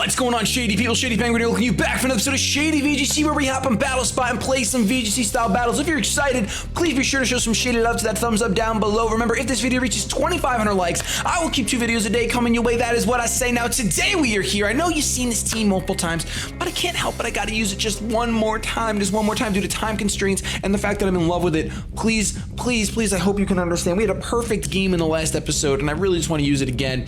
What's going on, Shady People? ShadyPenguinn here, welcome you back for another episode of ShadyVGC, where we hop on Battle Spot and play some VGC style battles. If you're excited, please be sure to show some shady love to that thumbs up down below. Remember, if this video reaches 2,500 likes, I will keep 2 videos a day coming your way. That is what I say. Now, today we are here. I know you've seen this team multiple times, but I can't help it. I gotta use it just one more time due to time constraints and the fact that I'm in love with it. Please, I hope you can understand. We had a perfect game in the last episode, and I really just want to use it again.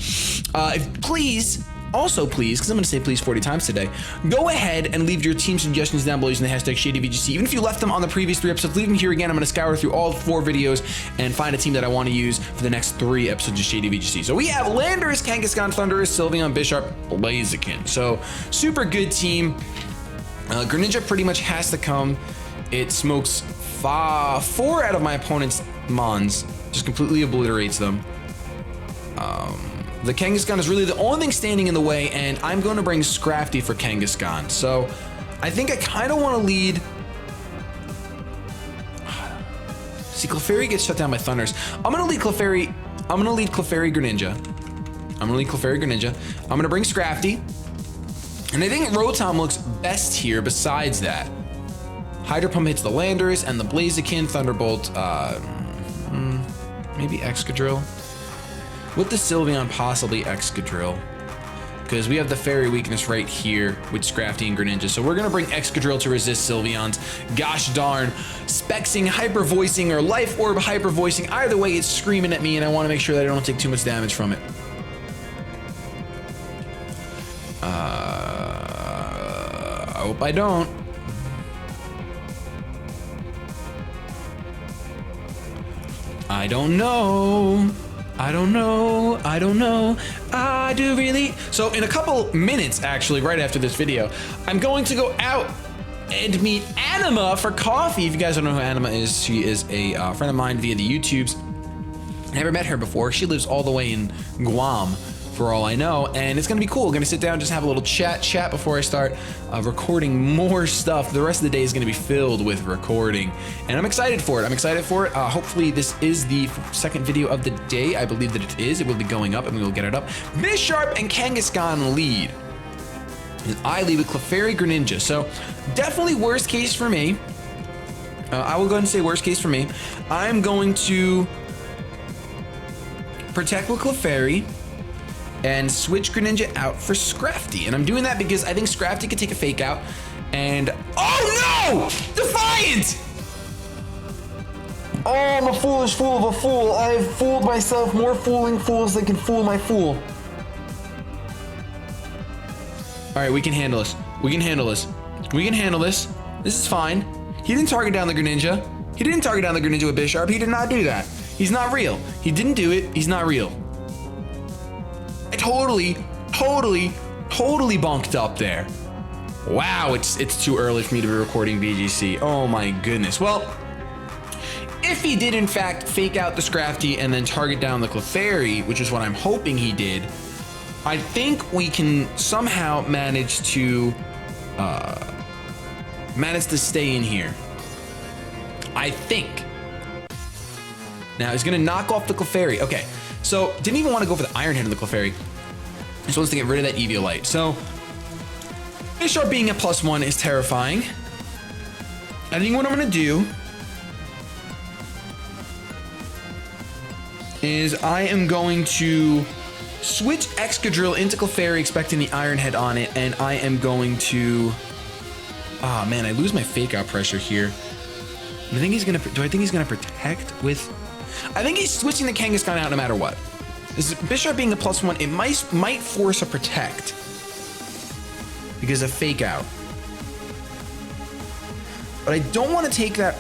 Also, please, because I'm going to say please 40 times today, go ahead and leave your team suggestions down below using the hashtag ShadyVGC. Even if you left them on the previous 3 episodes, leave them here again. I'm going to scour through all 4 videos and find a team that I want to use for the next 3 episodes of ShadyVGC. So we have Landers, Kangaskhan, Thunderous, Sylveon, Bisharp, Blaziken. So super good team. Greninja pretty much has to come. It smokes 4 out of my opponent's Mons, just completely obliterates them. The Kangaskhan is really the only thing standing in the way, and I'm going to bring Scrafty for Kangaskhan. So I think I kind of want to lead. See, Clefairy gets shut down by Thunders. I'm going to lead Clefairy. I'm going to lead Clefairy Greninja. I'm going to bring Scrafty. And I think Rotom looks best here besides that. Hydro Pump hits the Landers and the Blaziken, Thunderbolt, maybe Excadrill. With the Sylveon, possibly Excadrill, because we have the Fairy weakness right here with Scrafty and Greninja. So we're gonna bring Excadrill to resist Sylveon's gosh darn Spexing, Hyper Voicing, or Life Orb Hyper Voicing. Either way, it's screaming at me, and I want to make sure that I don't take too much damage from it. I hope I don't. I don't know. I do really. So in a couple minutes, actually, right after this video, I'm going to go out and meet Anima for coffee. If you guys don't know who Anima is, she is a friend of mine via the YouTubes. Never met her before. She lives all the way in Guam, for all I know, and it's gonna be cool. We're gonna sit down, just have a little chat before I start recording more stuff. The rest of the day is gonna be filled with recording, and I'm excited for it. Hopefully this is the 2nd video of the day. I believe that it is. It will be going up, and we will get it up. Bisharp and Kangaskhan lead, and I lead with Clefairy Greninja. So definitely worst case for me. I will go ahead and say worst case for me. I'm going to protect with Clefairy and switch Greninja out for Scrafty. And I'm doing that because I think Scrafty could take a fake out. And oh no! Defiant! Oh, I'm a foolish fool of a fool. I've fooled myself. More fooling fools than can fool my fool. All right, we can handle this. This is fine. He didn't target down the Greninja. He didn't target down the Greninja with Bisharp. He did not do that. He's not real. He didn't do it. He's not real. I totally bunked up there. Wow, it's too early for me to be recording VGC. Oh my goodness. Well, if he did in fact fake out the Scrafty and then target down the Clefairy, which is what I'm hoping he did, I think we can somehow manage to stay in here. I think. Now he's gonna knock off the Clefairy. Okay. So, didn't even want to go for the Iron Head of the Clefairy. Just wants to get rid of that Eviolite. So, Bisharp being at +1 is terrifying. I think what I'm going to do is I am going to switch Excadrill into Clefairy, expecting the Iron Head on it, and I am going to... Ah, man, I lose my Fake Out pressure here. Do I think he's going to protect with... I think he's switching the Kangaskhan out no matter what. This Bisharp being the +1, it might force a protect because of Fake Out. But I don't want to take that.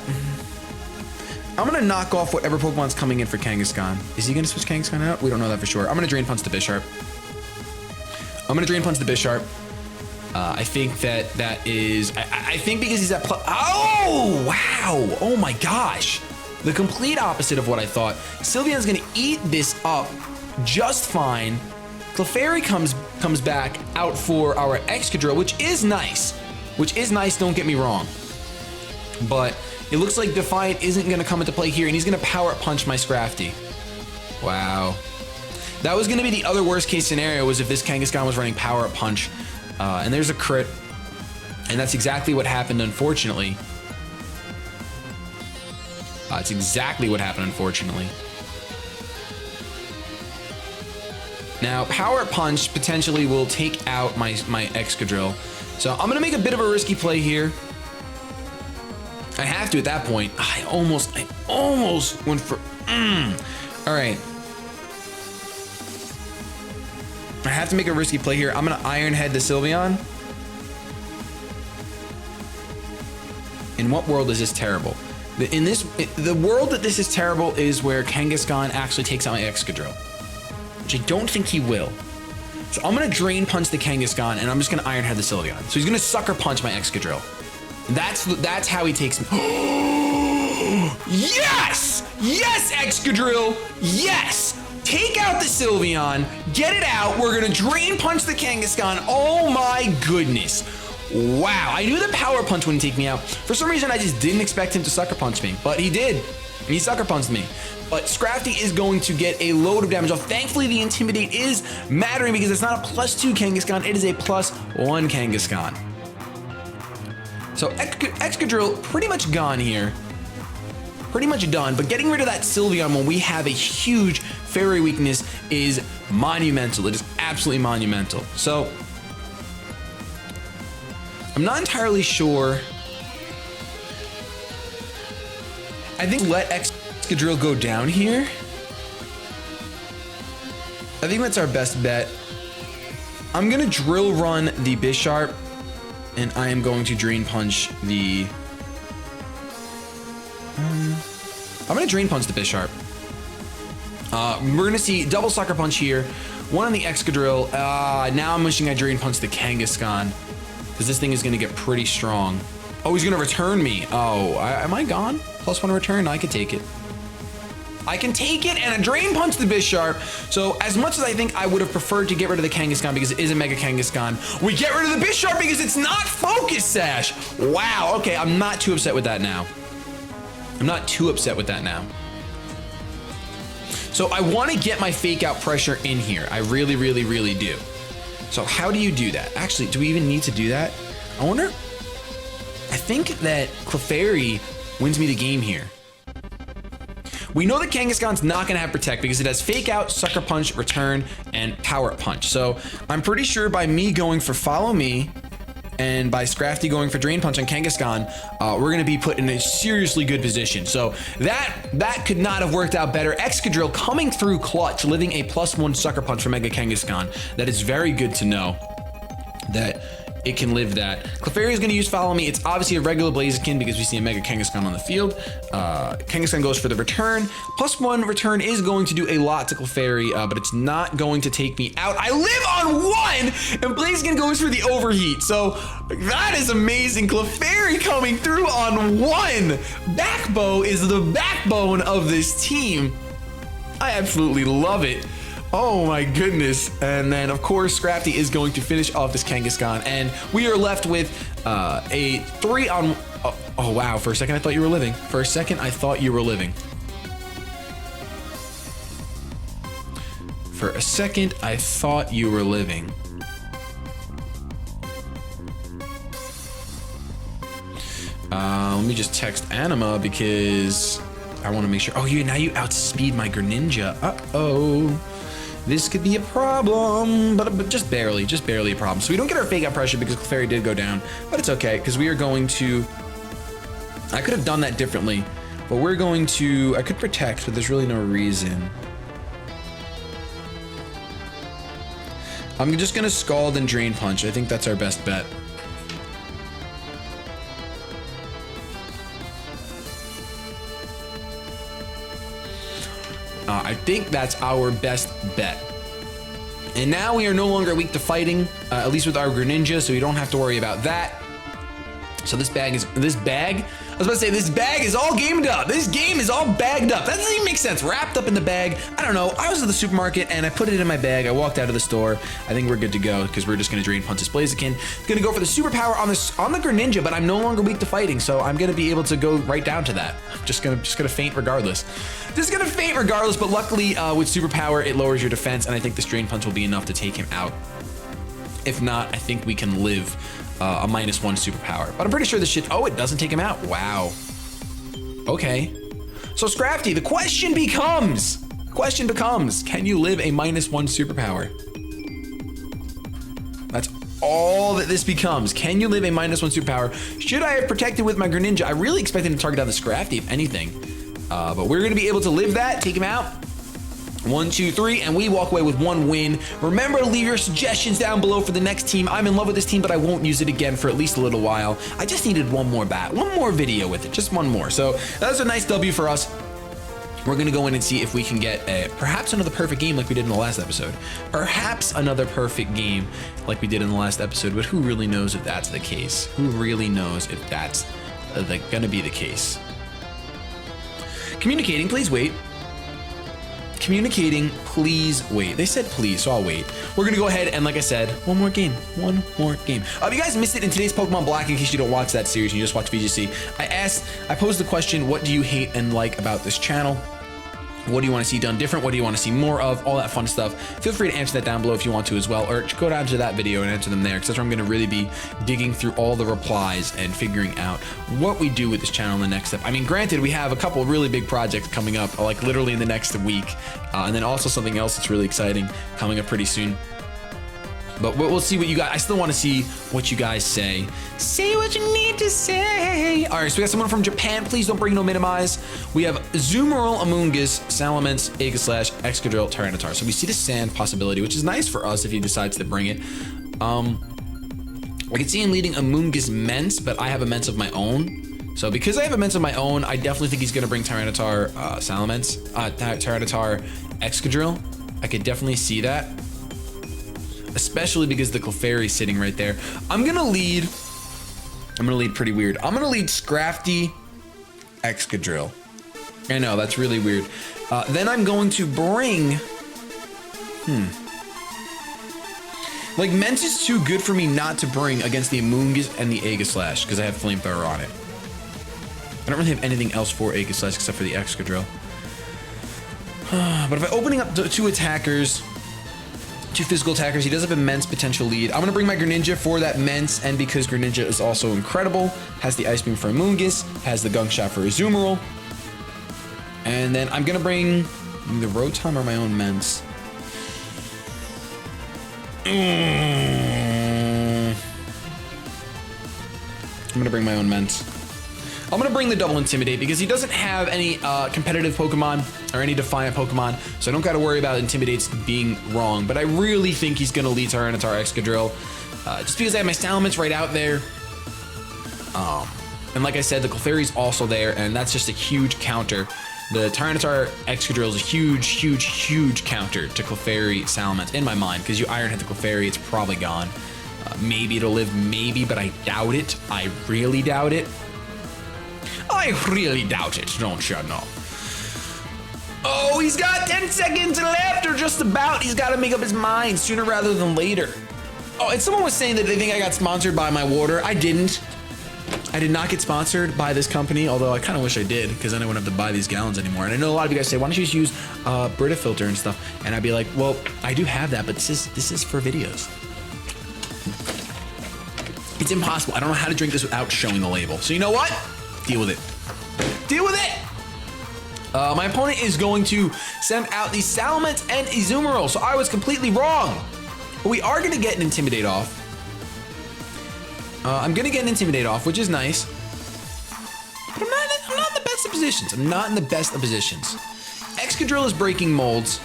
I'm going to knock off whatever Pokemon's coming in for Kangaskhan. Is he going to switch Kangaskhan out? We don't know that for sure. I'm going to Drain Punch the Bisharp. I think that is... I think because he's at Oh, wow. Oh, my gosh. The complete opposite of what I thought. Sylveon's gonna eat this up just fine. Clefairy comes back out for our Excadrill, which is nice, don't get me wrong. But it looks like Defiant isn't gonna come into play here, and he's gonna Power Punch my Scrafty. Wow. That was gonna be the other worst case scenario, was if this Kangaskhan was running Power Punch And there's a crit. And that's exactly what happened, unfortunately. It's exactly what happened, unfortunately. Now, Power Punch potentially will take out my Excadrill. So I'm going to make a bit of a risky play here. I have to at that point. I almost went for... All right. I have to make a risky play here. I'm going to Iron Head the Sylveon. In what world is this terrible? The world that this is terrible is where Kangaskhan actually takes out my Excadrill, which I don't think he will. So I'm gonna Drain Punch the Kangaskhan, and I'm just gonna Iron Head the Sylveon. So he's gonna Sucker Punch my Excadrill. That's how he takes me. Yes! Yes, Excadrill! Yes! Take out the Sylveon, get it out. We're gonna Drain Punch the Kangaskhan. Oh my goodness. Wow, I knew the Power Punch wouldn't take me out. For some reason, I just didn't expect him to Sucker Punch me, but he did. He Sucker Punched me. But Scrafty is going to get a load of damage off. Thankfully, the Intimidate is mattering because it's not a +2 Kangaskhan, it is a +1 Kangaskhan. So Excadrill pretty much gone here. Pretty much done, but getting rid of that Sylveon when we have a huge Fairy weakness is monumental. It is absolutely monumental. So I'm not entirely sure. I think let Excadrill go down here. I think that's our best bet. I'm gonna Drill Run the Bisharp, and I am going to Drain Punch the... I'm gonna Drain Punch the Bisharp. We're gonna see double Sucker Punch here. One on the Excadrill. Now I'm wishing I Drain Punch the Kangaskhan, because this thing is gonna get pretty strong. Oh, he's gonna return me. Oh, am I gone? +1 return? I can take it. I can take it and a Drain Punch the Bisharp. So as much as I think I would have preferred to get rid of the Kangaskhan because it is a Mega Kangaskhan, we get rid of the Bisharp because it's not Focus Sash. Wow, okay, I'm not too upset with that now. I'm not too upset with that now. So I want to get my Fake Out pressure in here. I really, really, really do. So how do you do that? Actually, do we even need to do that? I wonder. I think that Clefairy wins me the game here. We know that Kangaskhan's not going to have Protect because it has Fake Out, Sucker Punch, Return, and Power Punch. So I'm pretty sure by me going for Follow Me and by Scrafty going for Drain Punch on Kangaskhan, we're going to be put in a seriously good position. So that could not have worked out better. Excadrill coming through clutch, living a +1 Sucker Punch for Mega Kangaskhan. That is very good to know that it can live that. Clefairy is going to use Follow Me. It's obviously a regular Blaziken because we see a Mega Kangaskhan on the field. Kangaskhan goes for the Return. +1 Return is going to do a lot to Clefairy, but it's not going to take me out. I live on 1, and Blaziken goes for the Overheat. So that is amazing. Clefairy coming through on 1. BackBow is the backbone of this team. I absolutely love it. Oh my goodness. And then of course Scrafty is going to finish off this Kangaskhan, and we are left with a 3 on... Oh wow, for a second I thought you were living. For a second I thought you were living. For a second I thought you were living. Let me just text Anima because I want to make sure... Oh, now you outspeed my Greninja. Uh-oh. This could be a problem, but just barely a problem. So we don't get our Fake Out pressure because Clefairy did go down, but it's okay because we are going to... I could have done that differently, but we're going to... I could Protect, but there's really no reason. I'm just going to Scald and Drain Punch. I think that's our best bet. I think that's our best bet. And now we are no longer weak to fighting, at least with our Greninja, so we don't have to worry about that. So this bag, I was about to say, this bag is all gamed up. This game is all bagged up. That doesn't even make sense. Wrapped up in the bag. I don't know. I was at the supermarket and I put it in my bag. I walked out of the store. I think we're good to go because we're just going to Drain Punch this Blaziken. Going to go for the superpower on the Greninja, but I'm no longer weak to fighting, so I'm going to be able to go right down to that. I'm just gonna faint regardless. Just gonna faint regardless, but luckily with superpower it lowers your defense, and I think this Drain Punch will be enough to take him out. If not, I think we can live a -1 superpower. But I'm pretty sure this shit, oh, it doesn't take him out. Wow. Okay. So Scrafty, the question becomes, can you live a -1 superpower? That's all that this becomes. Can you live a -1 superpower? Should I have protected with my Greninja? I really expected to target down the Scrafty, if anything. But we're gonna be able to live that, take him out. 1, 2, 3, and we walk away with 1 win. Remember to leave your suggestions down below for the next team. I'm in love with this team, but I won't use it again for at least a little while. I just needed one more video with it, just one more. So that was a nice W for us. We're gonna go in and see if we can get perhaps another perfect game like we did in the last episode. Perhaps another perfect game like we did in the last episode, but who really knows if that's the case? Who really knows if that's gonna be the case? Communicating, please wait. Communicating, please wait. They said please, so I'll wait. We're gonna go ahead and, like I said, one more game. If you guys missed it in today's Pokemon Black, in case you don't watch that series and you just watch VGC, I posed the question, what do you hate and like about this channel? What do you want to see done different? What do you want to see more of? All that fun stuff. Feel free to answer that down below if you want to as well, or go down to that video and answer them there, because that's where I'm going to really be digging through all the replies and figuring out what we do with this channel in the next step. I mean, granted, we have a couple of really big projects coming up, like literally in the next week, and then also something else that's really exciting coming up pretty soon. But we'll see what you guys, I still want to see what you guys say. Say what you need to say. All right, so we got someone from Japan. Please don't bring no minimize. We have Zoomerl, Amoonguss, Salamence, Aegislash, Excadrill, Tyranitar. So we see the sand possibility, which is nice for us if he decides to bring it. I can see him leading Amoonguss Mence, but I have a Mence of my own. So because I have a Mence of my own, I definitely think he's going to bring Tyranitar, Salamence, Tyranitar, Excadrill. I could definitely see that. Especially because the Clefairy is sitting right there. I'm gonna lead pretty weird. I'm gonna lead Scrafty, Excadrill. I know, that's really weird. Then I'm going to bring, like, Mence is too good for me not to bring against the Amoonguss and the Aegislash, because I have Flamethrower on it. I don't really have anything else for Aegislash except for the Excadrill. But if I'm opening up 2 attackers, 2 physical attackers, he does have immense potential lead. I'm gonna bring my Greninja for that Mence, and because Greninja is also incredible, has the Ice Beam for Amoonguss, has the Gunk Shot for Azumarill, and then I'm gonna bring the Rotom or my own Mence. I'm gonna bring my own Mence. I'm gonna bring the double Intimidate because he doesn't have any competitive Pokemon or any Defiant Pokemon, so I don't gotta worry about Intimidates being wrong, but I really think he's gonna lead Tyranitar, Excadrill, just because I have my Salamence right out there. And like I said, the Clefairy's also there, and that's just a huge counter. The Tyranitar, Excadrill is a huge counter to Clefairy, Salamence in my mind, because you Iron Hit the Clefairy, it's probably gone. Maybe it'll live, maybe, but I doubt it. I really doubt it. I really doubt it, don't you know? Oh, he's got 10 seconds left, or just about. He's got to make up his mind sooner rather than later. Oh, and someone was saying that they think I got sponsored by my water. I didn't. I did not get sponsored by this company, although I kind of wish I did, because then I wouldn't have to buy these gallons anymore. And I know a lot of you guys say, why don't you just use Brita filter and stuff? And I'd be like, well, I do have that, but this is for videos. It's impossible. I don't know how to drink this without showing the label. So you know what? Deal with it. Deal with it! My opponent is going to send out the Salamence and Azumarill, so I was completely wrong. But we are going to get an Intimidate off. I'm going to get an Intimidate off, which is nice. But I'm not in the best of positions. I'm not in the best of positions. Excadrill is breaking molds.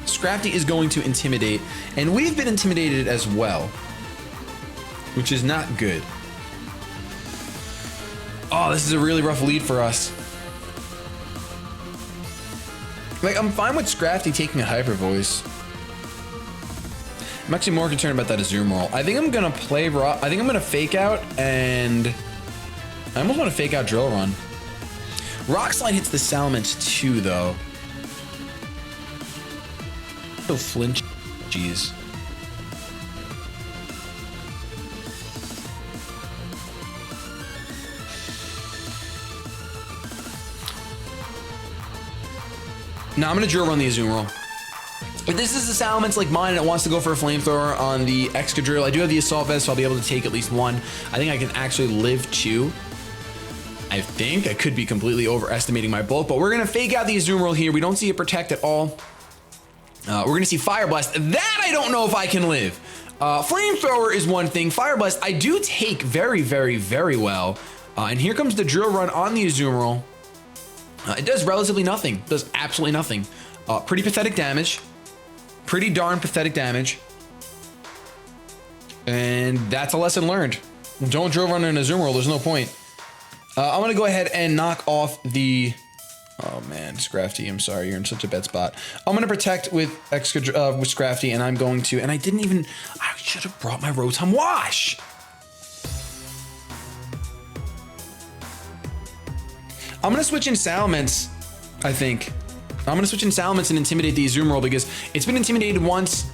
Scrafty is going to Intimidate, and we've been intimidated as well, which is not good. Oh, this is a really rough lead for us. Like, I'm fine with Scrafty taking a Hyper Voice. I'm actually more concerned about that Azumarill. I think I'm gonna play raw. I think I'm gonna Fake Out, and I almost want to Fake Out Drill Run. Rock Slide hits the Salamence too, though. So flinch. Jeez. Now I'm gonna Drill Run the Azumarill. If this is the Salamence like mine and it wants to go for a flamethrower on the Excadrill, I do have the Assault Vest, so I'll be able to take at least one. I think I can actually live 2. I think I could be completely overestimating my bulk, but we're gonna fake out the Azumarill here. We don't see it protect at all. We're gonna see Fire Blast. That I don't know if I can live. Flamethrower is one thing. Fire Blast I do take very, very, very well. And here comes the Drill Run on the Azumarill. It does relatively nothing. It does absolutely nothing. Pretty pathetic damage. Pretty darn pathetic damage. And that's a lesson learned. Don't Drill Run an Azumarill. There's no point. I'm gonna go ahead and knock off the. Oh man, Scrafty, I'm sorry, you're in such a bad spot. I'm gonna protect with with Scrafty, and I'm going to. And I didn't even. I should have brought my Rotom Wash. I'm gonna switch in Salamence, I think. I'm gonna switch in Salamence and intimidate the Azumarill because it's been intimidated once.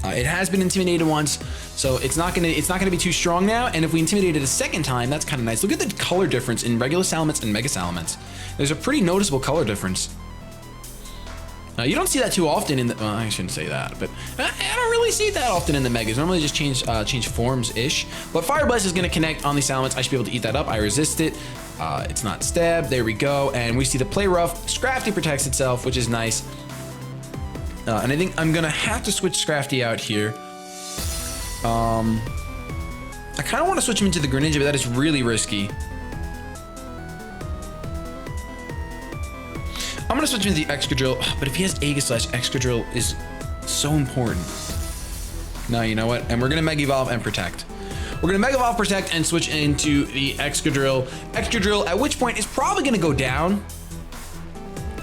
It has been intimidated once, so it's not gonna be too strong now. And if we intimidate it a second time, that's kind of nice. Look at the color difference in regular Salamence and Mega Salamence. There's a pretty noticeable color difference. You don't see that too often in the. Well, I shouldn't say that, but I don't really see that often in the Megas. Normally just change forms ish. But Fire Blast is gonna connect on the Salamence. I should be able to eat that up. I resist it. It's not stabbed. There we go. And we see the Play Rough. Scrafty protects itself, which is nice. And I think I'm gonna have to switch Scrafty out here. I kind of want to switch him into the Greninja, but that is really risky. I'm gonna switch him into the Excadrill, but if he has Aegislash, Excadrill is so important. No, you know what? And we're gonna Mega Evolve and Protect. We're gonna Mega Evolve, Protect, and switch into the Excadrill. Excadrill, at which point is probably gonna go down.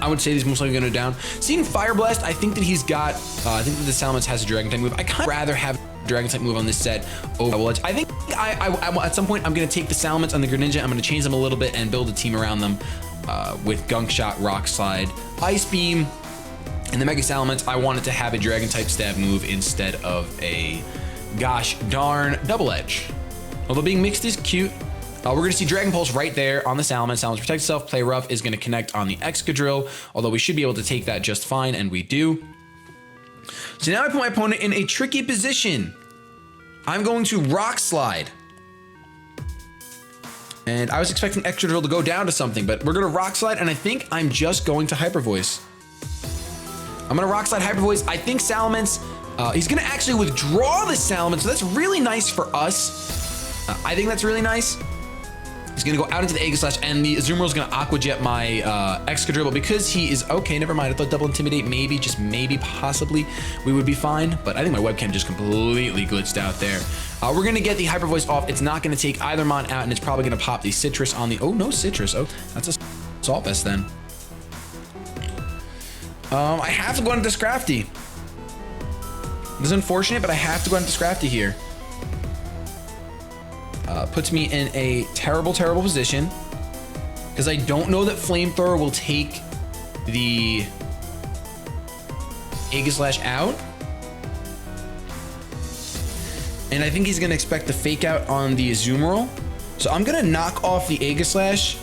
I would say he's most likely gonna go down. Seeing Fire Blast, I think that he's got, I think that the Salamence has a Dragon type move. I kind of rather have Dragon type move on this set over Double Edge. I think I at some point I'm gonna take the Salamence on the Greninja. I'm gonna change them a little bit and build a team around them with Gunk Shot, Rock Slide, Ice Beam, and the Mega Salamence. I wanted to have a Dragon type stab move instead of a gosh darn Double Edge. Although being mixed is cute. We're gonna see Dragon Pulse right there on the Salamence. Salamence protects itself. Play Rough is gonna connect on the Excadrill, although we should be able to take that just fine, and we do. So now I put my opponent in a tricky position. I'm going to Rock Slide. And I was expecting Excadrill to go down to something, but we're gonna Rock Slide, and I think I'm just going to Hyper Voice. I'm gonna Rock Slide, Hyper Voice. I think Salamence, he's gonna actually withdraw the Salamence, so that's really nice for us. I think that's really nice. He's gonna go out into the Aegislash, and the Azumarill is gonna Aqua Jet my Excadrill, but because he is okay, never mind. I thought Double Intimidate, maybe, just maybe, possibly, we would be fine. But I think my webcam just completely glitched out there. We're gonna get the Hyper Voice off. It's not gonna take either Mon out, and it's probably gonna pop the Citrus on the. Oh no, Citrus. Oh, that's a Assault Vest then. I have to go into Scrafty. This is unfortunate, but I have to go into Scrafty here. Puts me in a terrible, terrible position because I don't know that Flamethrower will take the Aegislash out. And I think he's gonna expect the Fake Out on the Azumarill. So I'm gonna knock off the Aegislash.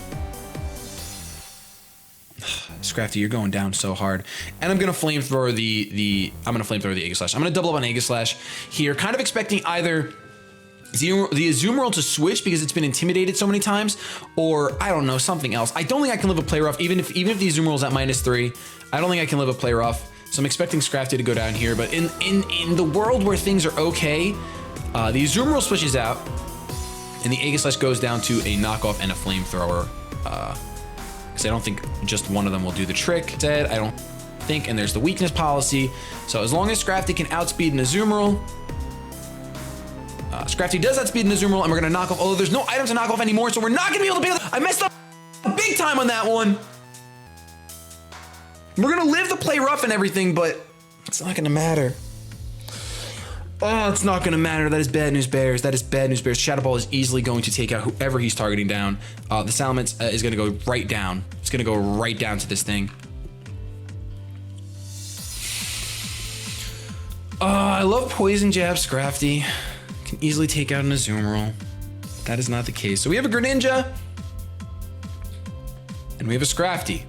Scrafty, you're going down so hard. And I'm gonna Flamethrower the Aegislash. I'm gonna double up on Aegislash here, kind of expecting either the Azumarill to switch because it's been intimidated so many times, or I don't know, something else. I don't think I can live a Play Rough, even if the Azumarill is at -3. I don't think I can live a Play Rough. So I'm expecting Scrafty to go down here. But in the world where things are okay, the Azumarill switches out, and the Aegislash goes down to a knockoff and a Flamethrower. Because I don't think just one of them will do the trick. Said I don't think, and there's the weakness policy. So as long as Scrafty can outspeed an Azumarill. Scrafty does outspeed an Azumarill, and we're gonna knock off, although there's no items to knock off anymore, so we're not gonna be able to pick up. I messed up big time on that one. We're gonna live the Play Rough and everything, but it's not gonna matter. Oh, it's not gonna matter. That is bad news, Bears. That is bad news, Bears. Shadow Ball is easily going to take out whoever he's targeting down. The Salamence is gonna go right down. It's gonna go right down to this thing. I love Poison Jab Scrafty. Can easily take out an Azumarill. That is not the case. So we have a Greninja, and we have a Scrafty.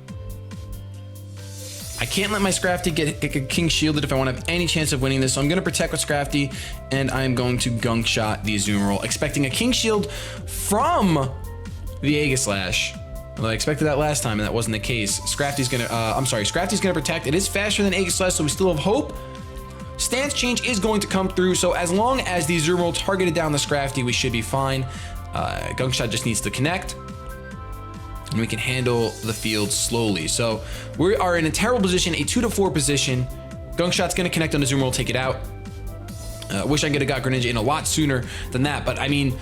I can't let my Scrafty get King shielded if I want to have any chance of winning this. So I'm going to protect with Scrafty, and I'm going to gunk shot the Zoom roll, expecting a King shield from the Aegislash. Well, I expected that last time, and that wasn't the case. Scrafty's gonna protect. It is faster than Aegislash, so we still have hope. Stance change is going to come through, so as long as the Zoom roll targeted down the Scrafty, we should be fine. Gunk shot just needs to connect, and we can handle the field slowly. So we are in a terrible position, a 2-4 position. Gunk shot's gonna connect on the Zoom roll, take it out. Wish I could have got Greninja in a lot sooner than that, but I mean,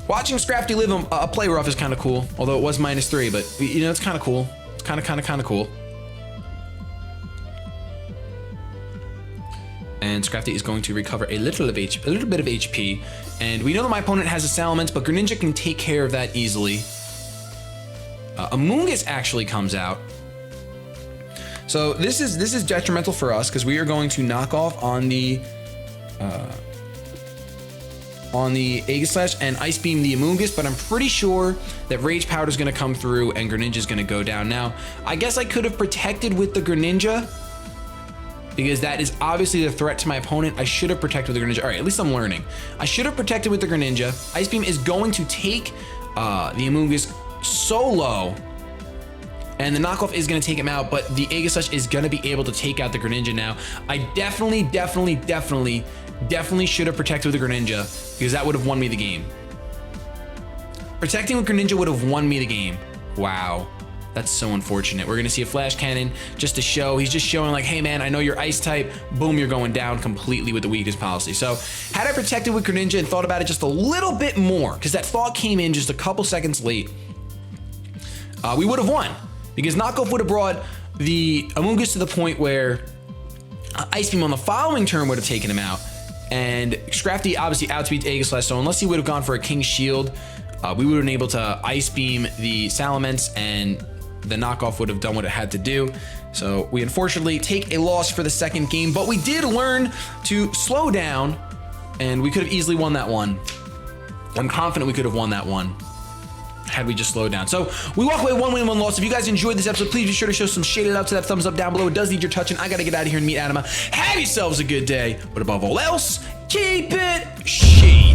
watching Scrafty live a play rough is kind of cool, although it was -3, but you know, it's kind of cool. It's kind of cool. And Scrafty is going to recover a little bit of HP, and we know that my opponent has a Salamence, but Greninja can take care of that easily. Amoonguss actually comes out, so this is detrimental for us because we are going to knock off on the Aegislash and Ice Beam the Amoonguss, but I'm pretty sure that Rage Powder is going to come through and Greninja is going to go down. Now, I guess I could have protected with the Greninja because that is obviously the threat to my opponent. I should have protected with the Greninja. All right, at least I'm learning. I should have protected with the Greninja. Ice Beam is going to take the Amoonguss so low, and the knockoff is going to take him out, but the Aegislash is going to be able to take out the Greninja now. I definitely should have protected with the Greninja because that would have won me the game. Protecting with Greninja would have won me the game. Wow, that's so unfortunate. We're gonna see a Flash Cannon just to show. He's just showing like, hey man, I know you're Ice type. Boom, you're going down completely with the weakness policy. So had I protected with Greninja and thought about it just a little bit more, because that thought came in just a couple seconds late, we would have won, because knockoff would have brought the Amoonguss to the point where Ice Beam on the following turn would have taken him out. And Scrafty obviously outspeeds Aegislash, so unless he would have gone for a King Shield, we would have been able to Ice Beam the Salamence, and the knockoff would have done what it had to do. So we unfortunately take a loss for the second game, but we did learn to slow down, and we could have easily won that one. I'm confident we could have won that one had we just slowed down. So we walk away 1 win, 1 loss. If you guys enjoyed this episode, please be sure to show some shady love to that thumbs up down below. It does need your touch, and I gotta get out of here and meet Anima. Have yourselves a good day, but above all else, keep it shady.